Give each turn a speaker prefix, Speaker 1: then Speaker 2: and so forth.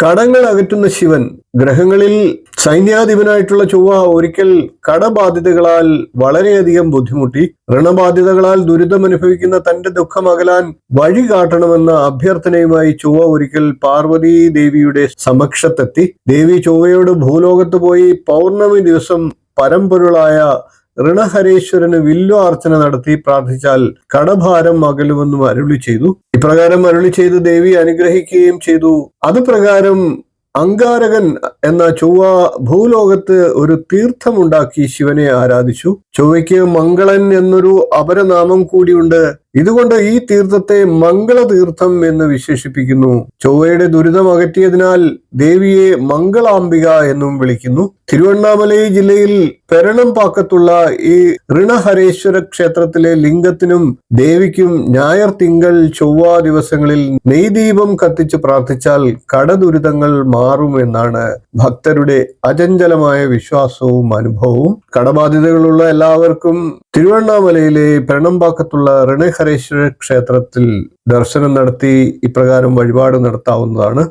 Speaker 1: കടങ്ങൾ അകറ്റുന്ന ശിവൻ. ഗ്രഹങ്ങളിൽ സൈന്യാധിപനായിട്ടുള്ള ചൊവ്വ ഒരിക്കൽ കടബാധ്യതകളാൽ വളരെയധികം ബുദ്ധിമുട്ടി. ഋണബാധ്യതകളാൽ ദുരിതമനുഭവിക്കുന്ന തന്റെ ദുഃഖം അകലാൻ വഴി കാട്ടണമെന്ന അഭ്യർത്ഥനയുമായി ചൊവ്വ ഒരിക്കൽ പാർവതീ ദേവിയുടെ സമക്ഷത്തെത്തി. ദേവി ചൊവ്വയോട് ഭൂലോകത്ത് പോയി പൗർണമി ദിവസം പരമ്പൊരുളായ ഋണഹരേശ്വരന് വില്വാർച്ചന നടത്തി പ്രാർത്ഥിച്ചാൽ കടഭാരം അകലുമെന്നും അരുളി ചെയ്തു. ഇപ്രകാരം അരുളി ചെയ്ത് ദേവി അനുഗ്രഹിക്കുകയും ചെയ്തു. അതുപ്രകാരം അങ്കാരകൻ എന്ന ചൊവ്വ ഭൂലോകത്ത് ഒരു തീർത്ഥമുണ്ടാക്കി ശിവനെ ആരാധിച്ചു. ചൊവ്വയ്ക്ക് മംഗളൻ എന്നൊരു അപരനാമം കൂടിയുണ്ട്. ഇതുകൊണ്ട് ഈ തീർത്ഥത്തെ മംഗളതീർത്ഥം എന്ന് വിശേഷിപ്പിക്കുന്നു. ചൊവ്വയുടെ ദുരിതം അകറ്റിയതിനാൽ ദേവിയെ മംഗളാംബിക എന്നും വിളിക്കുന്നു. തിരുവണ്ണാമലൈ ജില്ലയിൽ പെരണംപാക്കത്തുള്ള ഈ ഋണഹരേശ്വര ക്ഷേത്രത്തിലെ ലിംഗത്തിനും ദേവിക്കും ഞായർ, തിങ്കൾ, ചൊവ്വ ദിവസങ്ങളിൽ നെയ്ദീപം കത്തിച്ച് പ്രാർത്ഥിച്ചാൽ കടദുരിതങ്ങൾ മാറും എന്നാണ് ഭക്തരുടെ അചഞ്ചലമായ വിശ്വാസവും അനുഭവവും. കടബാധ്യതകളുള്ള എല്ലാവർക്കും തിരുവണ്ണാമലയിലെ പെരണംപാക്കത്തുള്ള ഋണഹരേശ്വര ക്ഷേത്രത്തിൽ ദർശനം നടത്തി ഇപ്രകാരം വഴിപാട് നടത്താവുന്നതാണ്.